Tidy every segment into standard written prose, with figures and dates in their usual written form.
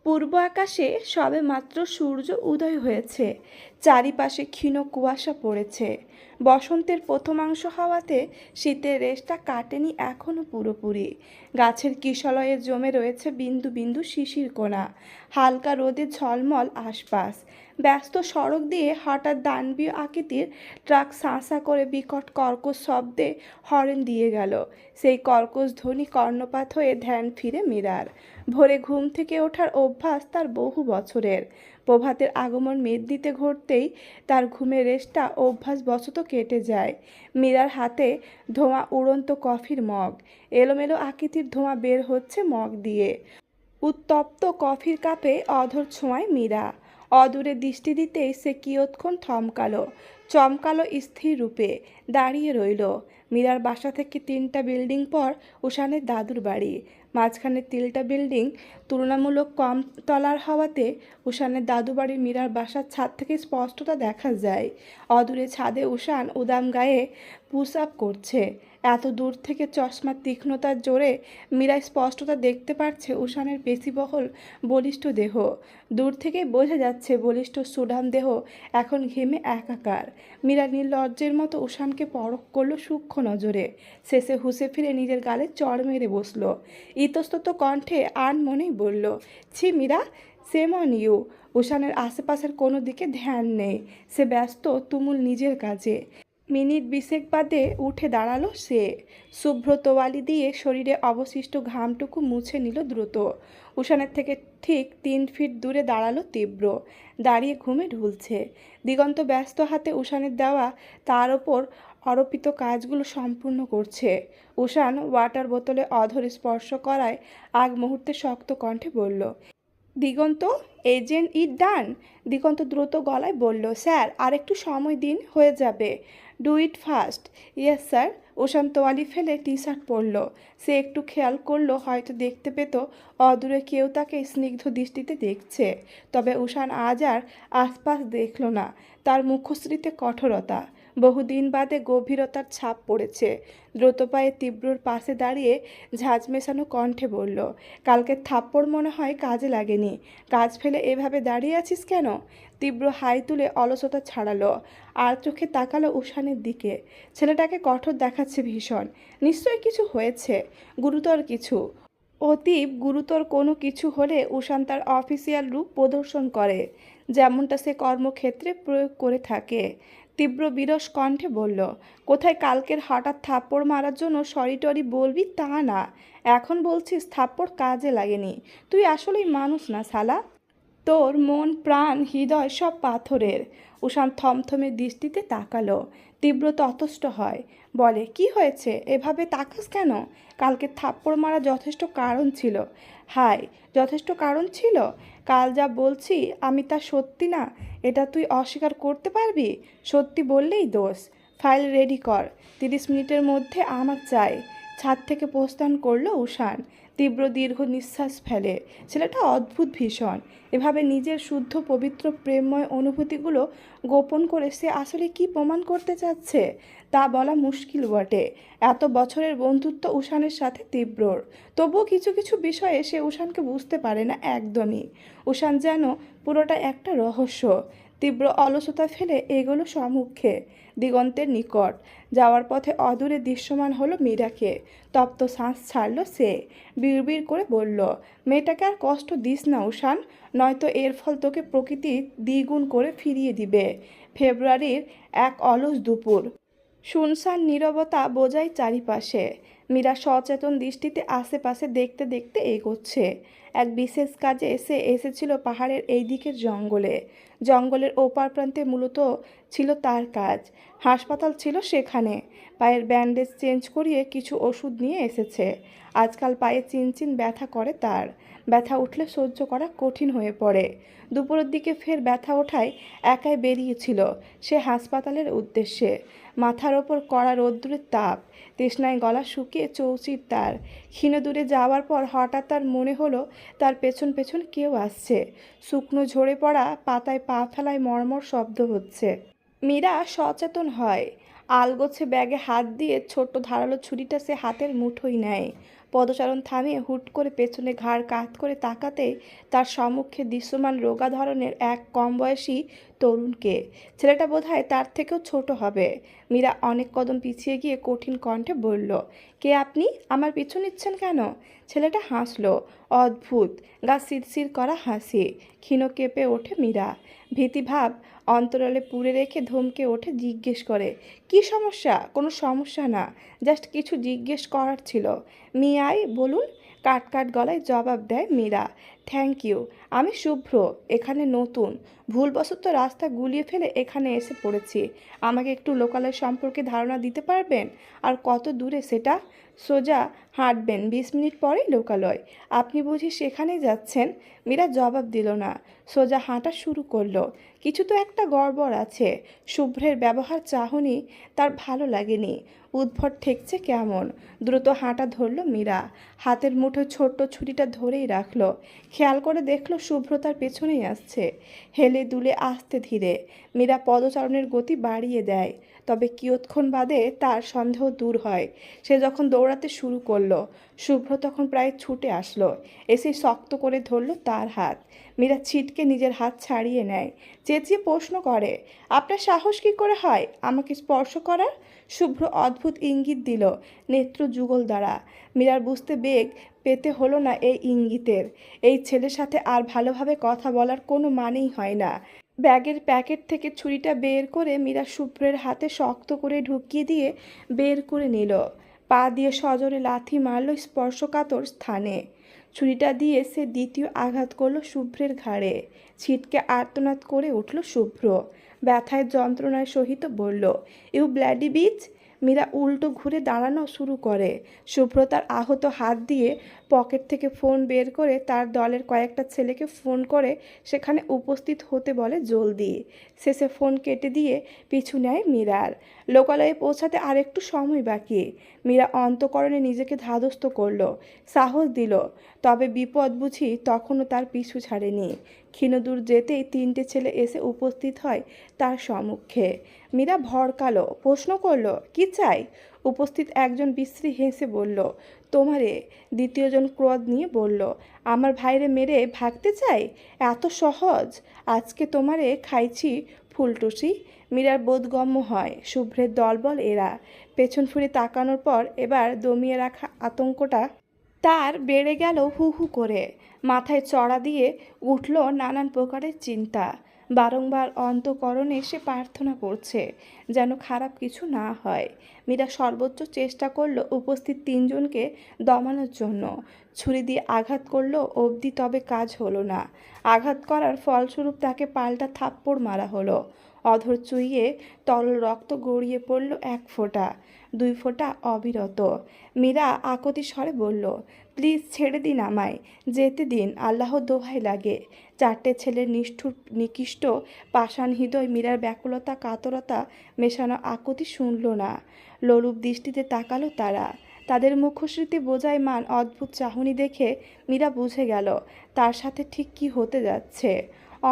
পূর্ব আকাশে সবেমাত্র সূর্য উদয় হয়েছে। চারিপাশে ক্ষীণ কুয়াশা পড়েছে। বসন্তের প্রথমাংশ হওয়াতে শীতের রেশটা কাটেনি এখনো পুরোপুরি। গাছের কিশলয়ে জমে রয়েছে বিন্দু বিন্দু শিশির কোণা। হালকা রোদে ঝলমল আশপাশ। ব্যস্ত সড়ক দিয়ে হঠাৎ দানবীয় আকৃতির ট্রাক সাঁ সাঁ করে বিকট কর্কশ শব্দে হর্ন দিয়ে গেল। সেই কর্কশ ধ্বনি কর্ণপাত হয়ে ধ্যান ফিরে মীরার। ভোরে ঘুম থেকে ওঠার অভ্যাস তার বহু বছরের। প্রভাতের আগমন মেঘদিতে ঘটতেই তার ঘুমের রেশটা অভ্যাসবশত কেটে যায়। মীরার হাতে ধোঁয়া উড়ন্ত কফির মগ। এলোমেলো আকৃতির ধোঁয়া বের হচ্ছে মগ দিয়ে। উত্তপ্ত কফির কাপে অধর ছোঁয়ায় মীরা। অদূরে দৃষ্টি দিতেই সে কিয়ৎক্ষণ থমকালো, চমকালো স্থির রূপে দাঁড়িয়ে রইল। মীরার বাসা থেকে 3টা বিল্ডিং পর উষানের দাদুর বাড়ি। মাঝখানে 3টা বিল্ডিং তুলনামূলক কম তলার হওয়াতে উষানের দাদু বাড়ির মীরার বাসার ছাদ থেকে স্পষ্টতা দেখা যায়। অদূরে ছাদে উষান উদাম গায়ে পুশ আপ করছে। এত দূর থেকে চশমার তীক্ষ্ণতার জোরে মীরা স্পষ্টতা দেখতে পারছে উষানের পেশিবহুল বলিষ্ঠ দেহ। দূর থেকেই বোঝা যাচ্ছে বলিষ্ঠ সুঠাম দেহ এখন ঘেমে একাকার। মীরা নির্লজ্জের মতো উষানকে পরখ করল সূক্ষ্ম নজরে। শেষে হুঁসে ফিরে নিজের গালে চড় মেরে বসল। ইতস্তত কণ্ঠে আনমনেই বলল, ছি মীরা, সেম অন ইউ। উষানের আশেপাশের কোনো দিকে ধ্যান নেই। সে ব্যস্ত তুমুল নিজের কাজে। মিনিট 20 বাদে উঠে দাঁড়ালো সে। শুভ্র তোয়ালি দিয়ে শরীরে অবশিষ্ট ঘামটুকু মুছে নিল দ্রুত। উষানের থেকে ঠিক 3 ফিট দূরে দাঁড়ালো তীব্র। দাঁড়িয়ে ঘুমে ঢুলছে। দিগন্ত ব্যস্ত হাতে উষানের দেওয়া তার ওপর অর্পিত কাজগুলো সম্পূর্ণ করছে। উষান ওয়াটার বোতলে অধর স্পর্শ করায় আগ মুহূর্তে শক্ত কণ্ঠে বলল, দিগন্ত, এজেন্ট ইট ডান। দিগন্ত দ্রুত গলায় বলল, স্যার আর একটু সময় দিন, হয়ে যাবে। Do it fast. Yes sir. উষান তোয়ালি ফেলে টি শার্ট পরল। সে একটু খেয়াল করলো হয়তো দেখতে পেত অদূরে কেউ তাকে স্নিগ্ধ দৃষ্টিতে দেখছে। তবে উষান আজ আর আশপাশ দেখল না। তার মুখশ্রীতে কঠোরতা, বহুদিন বাদে গভীরতার ছাপ পড়েছে। দ্রুত পায়ে তীব্রর পাশে দাঁড়িয়ে ঝাঁঝ মেশানো কণ্ঠে বলল, কালকে থাপ্পড় মনে হয় কাজে লাগেনি। কাজ ফেলে এভাবে দাঁড়িয়ে আছিস কেন? তীব্র হাই তুলে অলসতা ছাড়ালো। আর চোখে তাকালো উষানের দিকে। ছেলেটাকে কঠোর দেখাচ্ছে ভীষণ। নিশ্চয়ই কিছু হয়েছে, গুরুতর কিছু। অতীব গুরুতর কোনো কিছু হলে উষান তার অফিসিয়াল রূপ প্রদর্শন করে, যেমনটা সে কর্মক্ষেত্রে প্রয়োগ করে থাকে। তীব্র বিরস কণ্ঠে বলল, কোথায় কালকের হঠাৎ থাপ্পড় মারার জন্য সরি টরি বলবি তা না। এখন বলছিস থাপ্পড় কাজে লাগেনি। তুই আসলেই মানুষ না শালা। তোর মন প্রাণ হৃদয় সব পাথরের। উষান থমথমে দৃষ্টিতে তাকালো। তীব্র ততষ্ট হয়, বলে, কি হয়েছে, এভাবে তাকাস কেন? কালকে থাপ্পড় মারা যথেষ্ট কারণ ছিল। হায়, যথেষ্ট কারণ ছিল? কাল যা বলছি আমি তা সত্যি না, এটা তুই অস্বীকার করতে পারবি? সত্যি বললেই দোষ। ফাইল রেডি কর, 30 মিনিটের মধ্যে আমার চাই। ছাদ থেকে প্রস্থান করলো উষান। তীব্র দীর্ঘ নিঃশ্বাস ফেলে। ছেলেটা অদ্ভুত ভীষণ। এভাবে নিজের শুদ্ধ পবিত্র প্রেমময় অনুভূতিগুলো গোপন করে সে আসলে কি প্রমাণ করতে চাচ্ছে তা বলা মুশকিল বটে। এত বছরের বন্ধুত্ব উষানের সাথে তীব্রর, তবুও কিছু কিছু বিষয়ে সে উষানকে বুঝতে পারে না একদমই। উষান যেন পুরোটা একটা রহস্য। তীব্র অলসতা ফেলে এগোলো সম্মুখে, দিগন্তের নিকট। যাওয়ার পথে অদূরে দৃশ্যমান হলো মীরাকে। তপ্ত শ্বাস ছাড়ল সে। বিড়বিড় করে বলল, মেয়েটাকে আর কষ্ট দিস না উষান, নয়তো এর ফল তোকে প্রকৃতি দ্বিগুণ করে ফিরিয়ে দিবে। ফেব্রুয়ারির এক অলস দুপুর। শুনশান নীরবতা বোঝায় চারিপাশে। মীরা সচেতন দৃষ্টিতে আশেপাশে দেখতে দেখতে এগোচ্ছে। এক বিশেষ কাজে এসেছিল পাহাড়ের এই দিকের জঙ্গলে। জঙ্গলের ওপার প্রান্তে মূলত ছিল তার কাজ। হাসপাতাল ছিল সেখানে। পায়ের ব্যান্ডেজ চেঞ্জ করিয়ে কিছু ওষুধ নিয়ে এসেছে। আজকাল পায়ে চিনচিন ব্যথা করে তার। ব্যথা উঠলে সহ্য করা কঠিন হয়ে পড়ে। দুপুরের দিকে ফের ব্যথা ওঠায় একাই বেরিয়েছিল সে হাসপাতালের উদ্দেশ্যে। মাথার ওপর কড়া রৌদ্রের তাপ, তৃষ্ণায় গলা শুকিয়ে চৌচির তার। ক্ষীণ দূরে যাওয়ার পর হঠাৎ তার মনে হলো তার পেছন পেছন কেউ আসছে। শুকনো ঝরে পড়া পাতায় পা ফেলায় মর্মর শব্দ হচ্ছে। মীরা সচেতন হয়। আলগোছে ব্যাগে হাত দিয়ে ছোট্ট ধারালো ছুরিটা সে হাতের মুঠোয় নেয়। পদচারণ থামিয়ে হুট করে পেছনে ঘাড় কাত করে তাকাতেই তার সম্মুখে দৃশ্যমান রোগা ধরনের এক কম বয়সী তরুণকে। ছেলেটা বোধহয় তার থেকেও ছোট হবে। মীরা অনেক কদম পিছিয়ে গিয়ে কঠিন কণ্ঠে বলল, কে আপনি? আমার পিছু নিচ্ছেন কেন? ছেলেটা হাসলো, অদ্ভুত গা শিরশির করা হাসি। ক্ষীণ কেঁপে ওঠে মীরা। ভীতিভাব অন্তরালে পুড়ে রেখে ধমকে ওঠে, জিজ্ঞেস করে, কি সমস্যা? কোনো সমস্যা না, জাস্ট কিছু জিজ্ঞেস করার ছিল। মিয়াই, বলুন। কাট কাট গলায় জবাব দেয় মীরা। Thank you. আমি শুভ্র, এখানে নতুন। ভুলবশত রাস্তা গুলিয়ে ফেলে এখানে এসে পড়েছি। আমাকে একটু লোকালয় সম্পর্কে ধারণা দিতে পারবেন? আর কত দূরে সেটা? সোজা হাঁটবেন, 20 মিনিট পরেই লোকালয়। আপনি বুঝি সেখানেই যাচ্ছেন? মীরা জবাব দিল না, সোজা হাঁটা শুরু করলো। কিছু তো একটা গড়বড় আছে। শুভ্রের ব্যবহার চাহনি তার ভালো লাগেনি। উদ্ভট ঠেকছে কেমন। দ্রুত হাঁটা ধরল মীরা। হাতের মুঠোয় ছোট্ট ছুরিটা ধরেই রাখলো। খেয়াল করে দেখলো শুভ্র তার পেছনেই আসছে, হেলে দুলে আস্তে ধীরে। মীরা পদচারণের গতি বাড়িয়ে দেয়। তবে কিয়ৎক্ষণ বাদে তার সন্দেহ দূর হয়। সে যখন দৌড়াতে শুরু করলো, শুভ্র তখন প্রায় ছুটে আসলো, এসে শক্ত করে ধরল তার হাত। মীরা ছিটকে নিজের হাত ছাড়িয়ে নেয়, চেঁচিয়ে প্রশ্ন করে, আপনার সাহস কী করে হয় আমাকে স্পর্শ করার? শুভ্র অদ্ভুত ইঙ্গিত দিল, নেত্র যুগল দ্বারা। মীরার বুঝতে বেগ পেতে হলো না এই ইঙ্গিতের। এই ছেলের সাথে আর ভালোভাবে কথা বলার কোনো মানেই হয় না। ব্যাগের প্যাকেট থেকে ছুরিটা বের করে মীরা শুভ্রের হাতে শক্ত করে ঢুকিয়ে দিয়ে বের করে নিল। পা দিয়ে সজোরে লাথি মারল স্পর্শকাতর স্থানে। ছুরিটা দিয়ে সে দ্বিতীয় আঘাত করলো শুভ্রের ঘাড়ে। ছিটকে আর্তনাদ করে উঠল শুভ্র। ব্যথায় যন্ত্রণার সহিত বলল, ইউ ব্ল্যাডি বিচ। মীরা উল্টো ঘুরে দাঁড়ানো শুরু করে। শুভ্র তার আহত হাত দিয়ে পকেট থেকে ফোন বের করে তার দলের কয়েকটা ছেলেকে ফোন করে সেখানে উপস্থিত হতে বলে জলদি। শেষে ফোন কেটে দিয়ে পিছু নেয় মীরার। লোকালয়ে পৌঁছাতে আর একটু সময় বাকি। মীরা অন্তঃকরণে নিজেকে ধাতস্থ করল, সাহস দিল। তবে বিপদ বুঝি তখনও তার পিছু ছাড়েনি। ক্ষীণদূর যেতেই 3টে ছেলে এসে উপস্থিত হয় তার সম্মুখে। মীরা ভড়কালো, প্রশ্ন করল, কি চাই? উপস্থিত একজন বিশ্রী হেসে বলল, তোমারে। দ্বিতীয়জন ক্রোধ নিয়ে বলল, আমার ভাইরে মেরে ভাগতে চাই? এত সহজ? আজকে তোমারে খাইছি ফুলটুসি। মীরার বোধগম্য হয় শুভ্রের দলবল এরা। পেছন ফিরে তাকানোর পর এবার দমিয়ে রাখা আতঙ্কটা তার বেড়ে গেল হু হু করে। মাথায় চড়া দিয়ে উঠল নানান প্রকারের চিন্তা। বারংবার অন্তঃকরণে সে প্রার্থনা করছে যেন খারাপ কিছু না হয়। মীরা সর্বোচ্চ চেষ্টা করলো উপস্থিত 3জনকে দমানোর জন্য। ছুরি দিয়ে আঘাত করলো অবধি, তবে কাজ হলো না। আঘাত করার ফলস্বরূপ তাকে পাল্টা থাপ্পড় মারা হলো। অধর চুইয়ে তরল রক্ত গড়িয়ে পড়ল 1 ফোঁটা, 2 ফোঁটা অবিরত। মীরা আকুতি স্বরে বলল, প্লিজ ছেড়ে দিন আমায়, যেতে দিন, আল্লাহ দোহাই লাগে। 4টে ছেলের নিষ্ঠুর নিকৃষ্ট পাষাণ হৃদয় মীরার ব্যাকুলতা কাতরতা মেশানো আকুতি শুনল না। লোলুপ দৃষ্টিতে তাকালো তারা। তাদের মুখশ্রীতে বোঝায়মান অদ্ভুত চাহনি দেখে মীরা বুঝে গেল তার সাথে ঠিক কী হতে যাচ্ছে।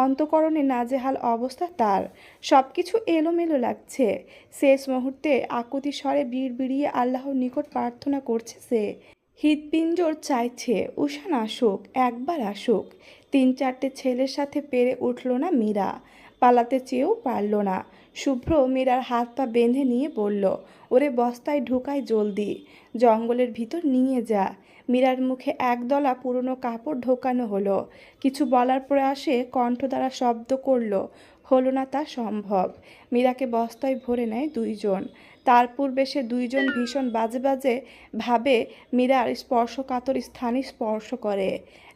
অন্তঃকরণে নাজেহাল অবস্থা তার। সব কিছু এলোমেলো লাগছে। শেষ মুহূর্তে আকুতি স্বরে বিড়বিড়িয়ে আল্লাহর নিকট প্রার্থনা করছে সে। হৃৎপিঞ্জর চাইছে উষান আসুক, একবার আসুক। 3-4টে ছেলের সাথে পেরে উঠল না মীরা। পালাতে চেয়েও পারল না। শুভ্র মীরার হাত পা বেঁধে নিয়ে বলল, ওরে বস্তায় ঢুকায় জলদি, জঙ্গলের ভিতর নিয়ে যা। মীরার মুখে একদলা পুরনো কাপড় ঢোকানো হলো। কিছু বলার প্রয়াসে কণ্ঠ দ্বারা শব্দ করল, হলো না তা সম্ভব। মীরাকে বস্তায় ভরে নেয় 2জন। তার পূর্বে সে 2জন ভীষণ বাজে বাজে ভাবে মীরার স্পর্শকাতর স্থানে স্পর্শ করে।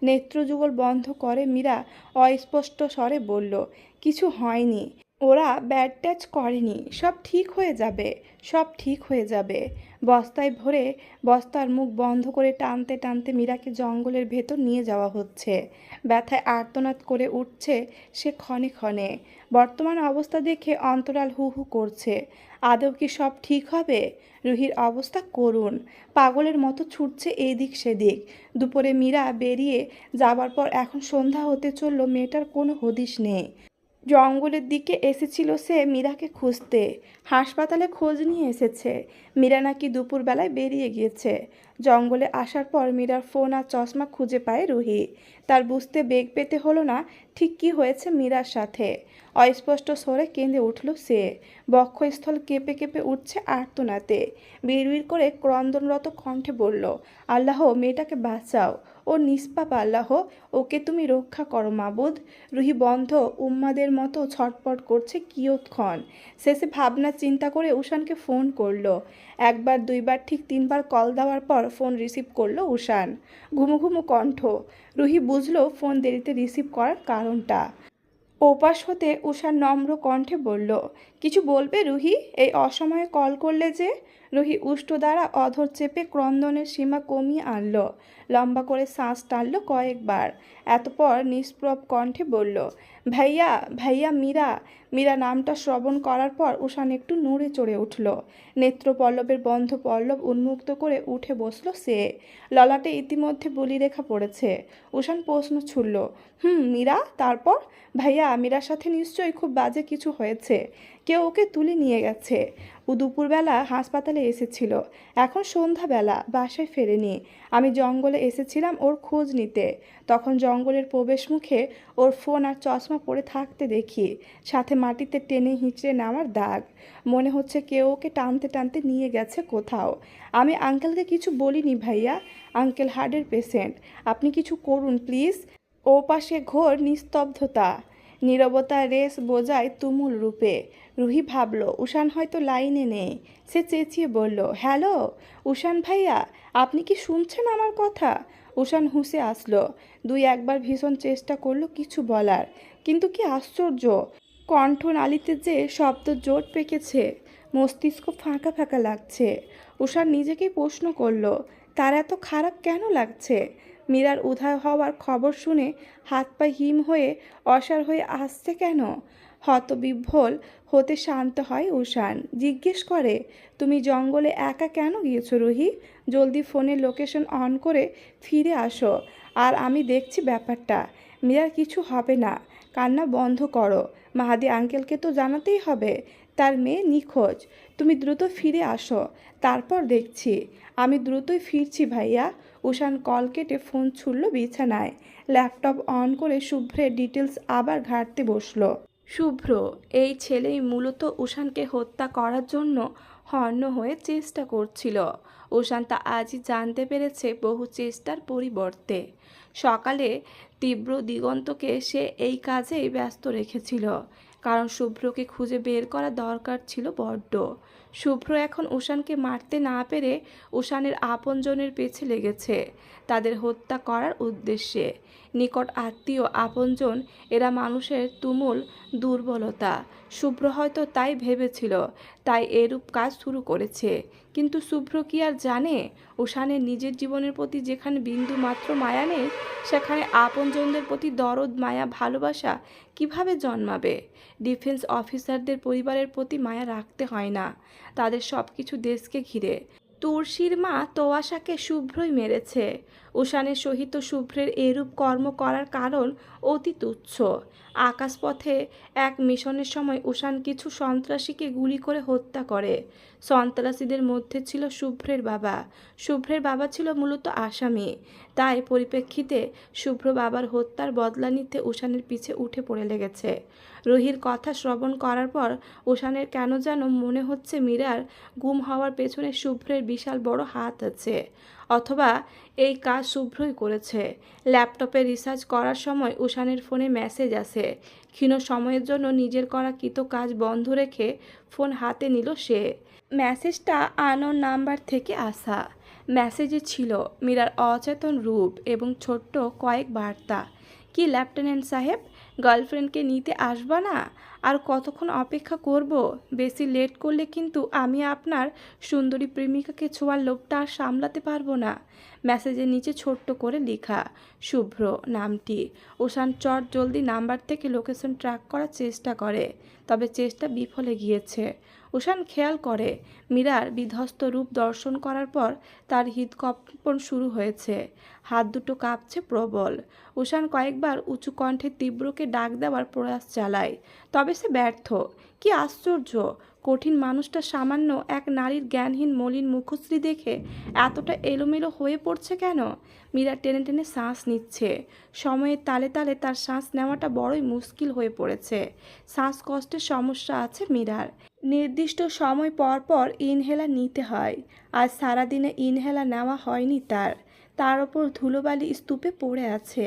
নেত্রযুগল বন্ধ করে মীরা অস্পষ্ট স্বরে বলল, কিছু হয়নি, ওরা ব্যাড টাচ করেনি, সব ঠিক হয়ে যাবে, সব ঠিক হয়ে যাবে। বস্তায় ভরে বস্তার মুখ বন্ধ করে টানতে টানতে মীরাকে জঙ্গলের ভেতর নিয়ে যাওয়া হচ্ছে। ব্যথায় আর্তনাদ করে উঠছে সে ক্ষণে ক্ষণে। বর্তমান অবস্থা দেখে অন্তরাল হু হু করছে। আদৌ কি সব ঠিক হবে? রুহির অবস্থা করুণ, পাগলের মতো ছুটছে এদিক সেদিক। দুপুরে মীরা বেরিয়ে যাবার পর এখন সন্ধ্যা হতে চলল, মেয়েটার কোনো হদিশ নেই। জঙ্গলের দিকে এসেছিল সে মীরাকে খুঁজতে। হাসপাতালে খোঁজ নিয়ে এসেছে। মীরা নাকি দুপুরবেলায় বেরিয়ে গিয়েছে। জঙ্গলে আসার পর মীরার ফোন আর চশমা খুঁজে পায় রুহি। তার বুঝতে বেগ পেতে হলো না ঠিক কী হয়েছে মীরার সাথে। অস্পষ্ট স্বরে কেঁদে উঠল সে। বক্ষস্থল কেঁপে কেঁপে উঠছে আর্তনাতে। বিড়বিড় করে ক্রন্দনরত কণ্ঠে বলল, আল্লাহ মেয়েটাকে বাঁচাও, ও নিষ্পাপ আল্লাহ, ওকে তুমি রক্ষা করো মাবুদ। রুহি বন্ধ উম্মাদের মতো ছটপট করছে কিয়ৎক্ষণ। শেষে ভাবনা চিন্তা করে উষানকে ফোন করলো। একবার দুইবার ঠিক তিনবার কল দেওয়ার পর ফোন রিসিভ করলো উষান। ঘুমু ঘুমু কণ্ঠ। রুহি বুঝলো ফোন দেরিতে রিসিভ করার কারণটা। ওপাশ হতে উষার নম্র কণ্ঠে বলল, কিছু বলবে রুহি? এই অসময়ে কল করলে যে? রুহি উষ্ট দ্বারা অধর চেপে ক্রন্দনের সীমা কমিয়ে আনল। লম্বা করে শ্বাস টানল কয়েকবার। এতপর নিষ্প্রভ কণ্ঠে বলল, ভাইয়া ভাইয়া মীরা। মীরা নামটা শ্রবণ করার পর উষান একটু নড়ে চড়ে উঠল। নেত্রপল্লবের বন্ধ পল্লব উন্মুক্ত করে উঠে বসল সে। ললাটে ইতিমধ্যে বলিরেখা পড়েছে। উষান প্রশ্ন ছুড়ল, মীরা, তারপর? ভাইয়া মীরার সাথে নিশ্চয়ই খুব বাজে কিছু হয়েছে। কেউ ওকে তুলে নিয়ে গেছে। ও দুপুরবেলা হাসপাতালে এসেছিল। এখন সন্ধ্যাবেলা বাসায় ফেরেনি। আমি জঙ্গলে এসেছিলাম ওর খোঁজ নিতে। তখন জঙ্গলের প্রবেশ মুখে ওর ফোন আর চশমা পড়ে থাকতে দেখি, সাথে মাটিতে টেনে হিঁচড়ে নেওয়ার দাগ। মনে হচ্ছে কেউ ওকে টানতে টানতে নিয়ে গেছে কোথাও। আমি আঙ্কেলকে কিছু বলিনি ভাইয়া। আঙ্কেল হার্টের পেশেন্ট। আপনি কিছু করুন প্লিজ। ও পাশে ঘোর নিস্তব্ধতা। নীরবতা রেশ বোঝায় তুমুল রূপে। রুহি ভাবল উষান হয়তো লাইনে নেই। সে চেঁচিয়ে বলল, হ্যালো উষান ভাইয়া, আপনি কি শুনছেন আমার কথা? উষান হুঁসে আসলো। দুই একবার ভীষণ চেষ্টা করলো কিছু বলার, কিন্তু কি আশ্চর্য, কণ্ঠনালীতে যে শব্দ জোট পেকেছে। মস্তিষ্ক ফাঁকা ফাঁকা লাগছে। উষান নিজেকেই প্রশ্ন করলো, তার এত খারাপ কেন লাগছে? মীরার উধাও হওয়ার খবর শুনে হাত পা হিম হয়ে অসাড় হয়ে আসছে কেন? হতবিহ্বল হতে শান্ত হয় উষান। জিজ্ঞেস করে, তুমি জঙ্গলে একা কেন গিয়েছো রুহি? জলদি ফোনের লোকেশন অন করে ফিরে আসো, আর আমি দেখছি ব্যাপারটা। মীরার কিছু হবে না, কান্না বন্ধ করো। মাহাদি আঙ্কেলকে তো জানাতেই হবে তার মেয়ে নিখোঁজ। তুমি দ্রুত ফিরে আসো, তারপর দেখছি। আমি দ্রুতই ফিরছি ভাইয়া। উষান কল কেটে ফোন ছুড়ল বিছানায়। ল্যাপটপ অন করে শুভ্রের ডিটেলস আবার ঘাঁটতে বসলো। শুভ্র, এই ছেলেই মূলত উষানকে হত্যা করার জন্য হন্য হয়ে চেষ্টা করছিল। উষান তা আজই জানতে পেরেছে বহু চেষ্টার পরিবর্তে। সকালে তীব্র দিগন্তকে সে এই কাজেই ব্যস্ত রেখেছিল, কারণ শুভ্রকে খুঁজে বের করা দরকার ছিল বড্ড। শুভ্র এখন উষানকে মারতে না পেরে উষানের আপনজনের পেছে লেগেছে, তাদের হত্যা করার উদ্দেশ্যে। নিকট আত্মীয় আপনজন, এরা মানুষের তুমুল দুর্বলতা। শুভ্র হয়তো তাই ভেবেছিল, তাই এরূপ কাজ শুরু করেছে। কিন্তু শুভ্র কি আর জানে, উষানের নিজের জীবনের প্রতি যেখানে বিন্দু মাত্র মায়া নেই, সেখানে আপনজনদের প্রতি দরদ মায়া ভালোবাসা কিভাবে জন্মাবে? ডিফেন্স অফিসারদের পরিবারের প্রতি মায়া রাখতে হয় না, তাদের সব কিছু দেশকে ঘিরে। তুলসীর মা তোয়াশাকে শুভ্রই মেরেছে। উষানের সহিত শুভ্রের এরূপ কর্ম করার কারণ অতি তুচ্ছ। আকাশপথে এক মিশনের সময় উষান কিছু সন্ত্রাসীকে গুলি করে হত্যা করে। সন্ত্রাসীদের মধ্যে ছিল শুভ্রের বাবা। শুভ্রের বাবা ছিল মূলত আসামি। তাই পরিপ্রেক্ষিতে শুভ্র বাবার হত্যার বদলা নিতে উষানের পিছে উঠে পড়ে লেগেছে। রুহির কথা শ্রবণ করার পর উষানের কেন যেন মনে হচ্ছে মীরার গুম হওয়ার পেছনে শুভ্রের বিশাল বড় হাত আছে, অথবা এই কাজ শুভ্রই করেছে। ল্যাপটপে রিসার্চ করার সময় উষানের ফোনে মেসেজ আসে। ক্ষীণ সময়ের জন্য নিজের করা কৃত কাজ বন্ধ রেখে ফোন হাতে নিল সে। মেসেজটা আননোন নাম্বার থেকে আসা। মেসেজে ছিল মীরার অচেতন রূপ এবং ছোট্ট কয়েক বার্তা। কি লেফটেন্যান্ট সাহেব, গার্লফ্রেন্ডকে নিতে আসবা না? আর কতক্ষণ অপেক্ষা করব? বেশি লেট করলে কিন্তু আমি আপনার সুন্দরী প্রেমিকাকে ছোঁয়ার লোভটা আর সামলাতে পারবো না। মেসেজের নিচে ছোট্ট করে লেখা শুভ্র নামটি। উষান চট জলদি নাম্বার থেকে লোকেশন ট্র্যাক করার চেষ্টা করে, তবে চেষ্টা বিফলে গিয়েছে। উষান খেয়াল করে মীরার বিধ্বস্ত রূপ দর্শন করার পর তার হৃদকম্পন শুরু হয়েছে। হাত দুটো কাঁপছে প্রবল। উষান কয়েকবার উঁচু কণ্ঠে তীব্রকে ডাক দেওয়ার প্রয়াস চালায়, তবে সে ব্যর্থ। কি আশ্চর্য, কঠিন মানুষটা সামান্য এক নারীর জ্ঞানহীন মলিন মুখশ্রী দেখে এতটা এলোমেলো হয়ে পড়ছে কেন? মীরা টেনে টেনে শ্বাস নিচ্ছে। সময়ের তালে তালে তার শ্বাস নেওয়াটা বড়ই মুশকিল হয়ে পড়েছে। শ্বাসকষ্টের সমস্যা আছে মীরার। নির্দিষ্ট সময় পর পর ইনহেলার নিতে হয়। আজ সারাদিনে ইনহেলার নেওয়া হয়নি তার ওপর ধুলোবালি স্তূপে পড়ে আছে।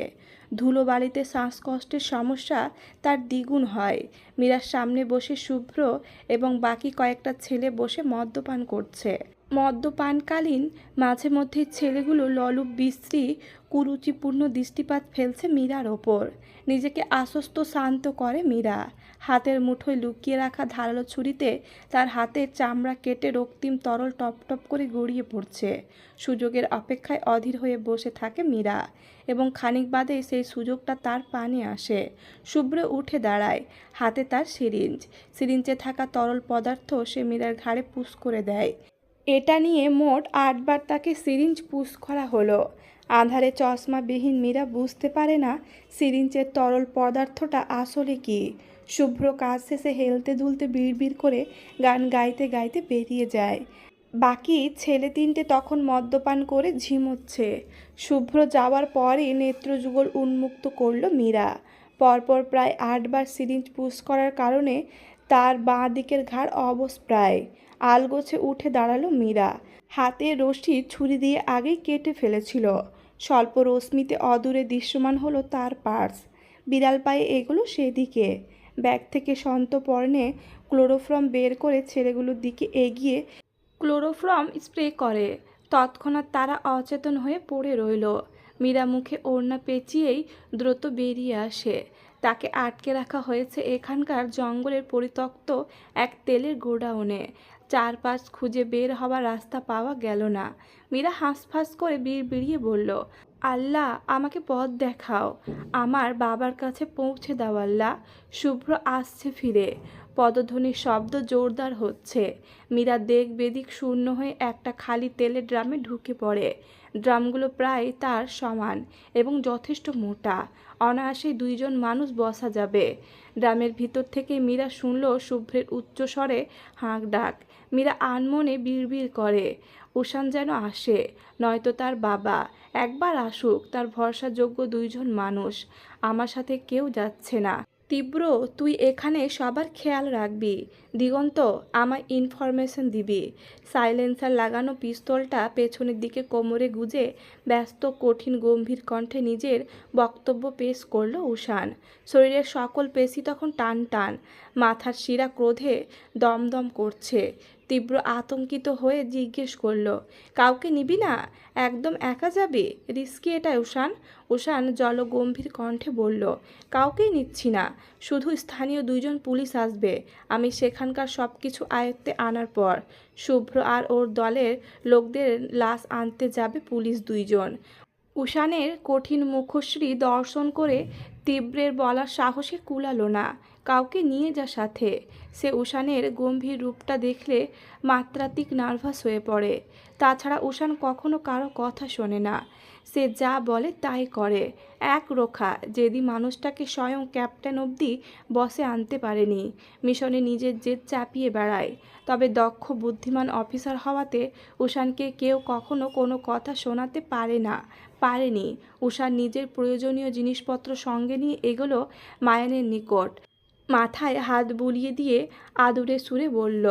ধুলোবালিতে শ্বাসকষ্টের সমস্যা তার দ্বিগুণ হয়। মীরার সামনে বসে শুভ্র এবং বাকি কয়েকটা ছেলে বসে মদ্যপান করছে। মদ্যপানকালীন মাঝে মধ্যেই ছেলেগুলো ললুপ বিশ্রী কুরুচিপূর্ণ দৃষ্টিপাত ফেলছে মীরার ওপর। নিজেকে আশ্বস্ত শান্ত করে মীরা। হাতের মুঠোয় লুকিয়ে রাখা ধারালো ছুরিতে তার হাতের চামড়া কেটে রক্তিম তরল টপ টপ করে গড়িয়ে পড়ছে। সুযোগের অপেক্ষায় অধীর হয়ে বসে থাকে মীরা, এবং খানিক বাদেই সেই সুযোগটা তার পানে আসে। শুভ্র উঠে দাঁড়ায়, হাতে তার সিরিঞ্জে থাকা তরল পদার্থ সে মীরার ঘাড়ে পুশ করে দেয়। এটা নিয়ে মোট 8 বার তাকে সিরিঞ্জ পুশ করা হলো। আঁধারে চশমাবিহীন মীরা বুঝতে পারে না সিরিঞ্জের তরল পদার্থটা আসলে কি। শুভ্র কাজ শেষে হেলতে দুলতে বিড়বিড় করে গান গাইতে গাইতে বেরিয়ে যায়। বাকি ছেলে তিনটে তখন মদ্যপান করে ঝিমোচ্ছে। শুভ্র যাওয়ার পরই নেত্রযুগল উন্মুক্ত করল মীরা। পরপর প্রায় 8 বার সিরিঞ্জ পুশ করার কারণে তার বাঁ দিকের ঘাড় অবশ প্রায়। আলগোছে উঠে দাঁড়ালো মীরা। হাতে রশি ছুরি দিয়ে আগেই কেটে ফেলেছিল। স্বল্প রশ্মিতে অদূরে দৃশ্যমান হলো তার পার্স। বিড়াল পায়ে এগুলো সেদিকে। ব্যাগ থেকে সন্তর্পণে ক্লোরোফর্ম বের করে ছেলেগুলোর দিকে এগিয়ে ক্লোরোফর্ম স্প্রে করে। তৎক্ষণাৎ তারা অচেতন হয়ে পড়ে রইল। মীরা মুখে ওড়না পেঁচিয়েই দ্রুত বেরিয়ে আসে। তাকে আটকে রাখা হয়েছে এখানকার জঙ্গলের পরিত্যক্ত এক তেলের গোডাউনে। চারপাশ খুঁজে বের হওয়ার রাস্তা পাওয়া গেল না। মীরা হাঁসফাঁস করে বিড়বিড়িয়ে বলল, আল্লাহ, আমাকে পথ দেখাও, আমার বাবার কাছে পৌঁছে দাও আল্লাহ। শুভ্র আসছে ফিরে। পদধ্বনির শব্দ জোরদার হচ্ছে। মীরা দেখ বেদিক শূন্য হয়ে একটা খালি তেলের ড্রামে ঢুকে পড়ে। ড্রামগুলো প্রায় তার সমান এবং যথেষ্ট মোটা। অনায়াসে 2 জন মানুষ বসা যাবে। ড্রামের ভিতর থেকে মীরা শুনল শুভ্রের উচ্চস্বরে হাঁক ডাক। মীরা আনমনে বিড়বিড় করে, উষান যেন আসে, নয়তো তার বাবা। একবার আসুক, তার ভরসাযোগ্য 2 জন মানুষ। আমার সাথে কেউ যাচ্ছে না। তীব্র, তুই এখানে সবার খেয়াল রাখবি। দিগন্ত, আমায় ইনফরমেশন দিবি। সাইলেন্সার লাগানো পিস্তলটা পেছনের দিকে কোমরে গুজে ব্যস্ত কঠিন গম্ভীর কণ্ঠে নিজের বক্তব্য পেশ করল উষান। শরীরের সকল পেশি তখন টান টান, মাথার শিরা ক্রোধে দমদম করছে। তীব্র আতঙ্কিত হয়ে জিজ্ঞেস করল, কাউকে নিবি না? একদম একা যাবি? রিস্কি এটা উষান। উষান জলগম্ভীর কণ্ঠে বলল, কাউকেই নিচ্ছি না, শুধু স্থানীয় 2 জন পুলিশ আসবে। আমি সেখানকার সব কিছু আয়ত্তে আনার পর শুভ্র আর ওর দলের লোকদের লাশ আনতে যাবে পুলিশ 2 জন। উষানের কঠিন মুখশ্রী দর্শন করে তীব্রের বলার সাহসে কুলালো না, কাউকে নিয়ে যা সাথে। সে উষানের গম্ভীর রূপটা দেখলে মাত্রাতিক নার্ভাস হয়ে পড়ে। তাছাড়া উষান কখনো কারো কথা শোনে না, সে যা বলে তাই করে। একরোখা জেদি মানুষটাকে স্বয়ং ক্যাপ্টেন অবধি বসে আনতে পারেনি। মিশনে নিজের জেদ চাপিয়ে বেড়ায়। তবে দক্ষ বুদ্ধিমান অফিসার হওয়াতে উষানকে কেউ কখনো কোনো কথা শোনাতে পারেনি। উষান নিজের প্রয়োজনীয় জিনিসপত্র সঙ্গে নিয়ে এগোলো মায়ানের নিকট। মাথায় হাত বুলিয়ে দিয়ে আদুরে সুরে বলল,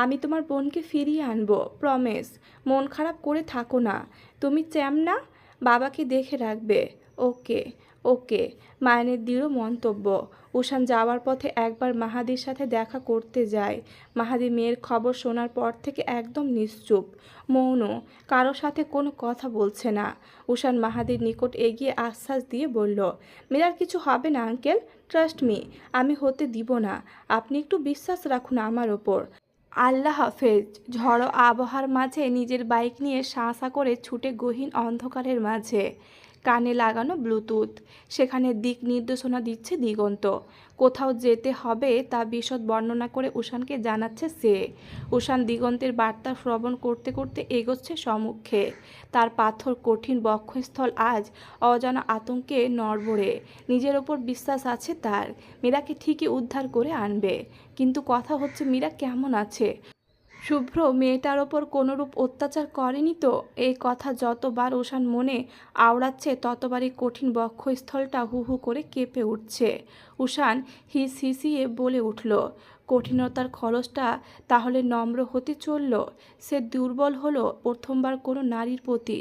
আমি তোমার বোনকে ফিরিয়ে আনবো, প্রমিস। মন খারাপ করে থাকো না। তুমি চ্যাম না? বাবাকে দেখে রাখবে। ওকে ওকে, মায়ানের দৃঢ় মন্তব্য। উষান যাওয়ার পথে একবার মাহাদির সাথে দেখা করতে যায়। মাহাদি মেয়ের খবর শোনার পর থেকে একদম নিশ্চুপ, মৌন, কারো সাথে কোনো কথা বলছে না। উষান মাহাদির নিকট এগিয়ে আশ্বাস দিয়ে বলল, মীরার কিছু হবে না আঙ্কেল, ট্রাস্ট মি, আমি হতে দিব না। আপনি একটু বিশ্বাস রাখুন আমার ওপর। আল্লাহ হাফেজ। ঝড়ো আবহাওয়ার মাঝে নিজের বাইক নিয়ে সাঁ সাঁ করে ছুটে গহীন অন্ধকারের মাঝে। কানে লাগানো ব্লুটুথ, সেখানে দিক নির্দেশনা দিচ্ছে দিগন্ত। কোথাও যেতে হবে তা বিশদ বর্ণনা করে উষানকে জানাচ্ছে সে। উষান দিগন্তের বার্তা শ্রবণ করতে করতে এগোচ্ছে সম্মুখে। তার পাথর কঠিন বক্ষস্থল আজ অজানা আতঙ্কে নড়বড়ে। নিজের ওপর বিশ্বাস আছে তার, মীরাকে ঠিকই উদ্ধার করে আনবে। কিন্তু কথা হচ্ছে মীরা কেমন আছে? শুভ্র মেয়েটার ওপর কোনোরূপ অত্যাচার করেনি তো? এই কথা যতবার উষান মনে আওড়াচ্ছে ততবারই কঠিন বক্ষস্থলটা হু হু করে কেঁপে উঠছে। উষান হিসিয়ে বলে উঠল, কঠিনতার খরচটা তাহলে নম্র হতে চলল? সে দুর্বল হলো প্রথমবার কোনো নারীর প্রতি।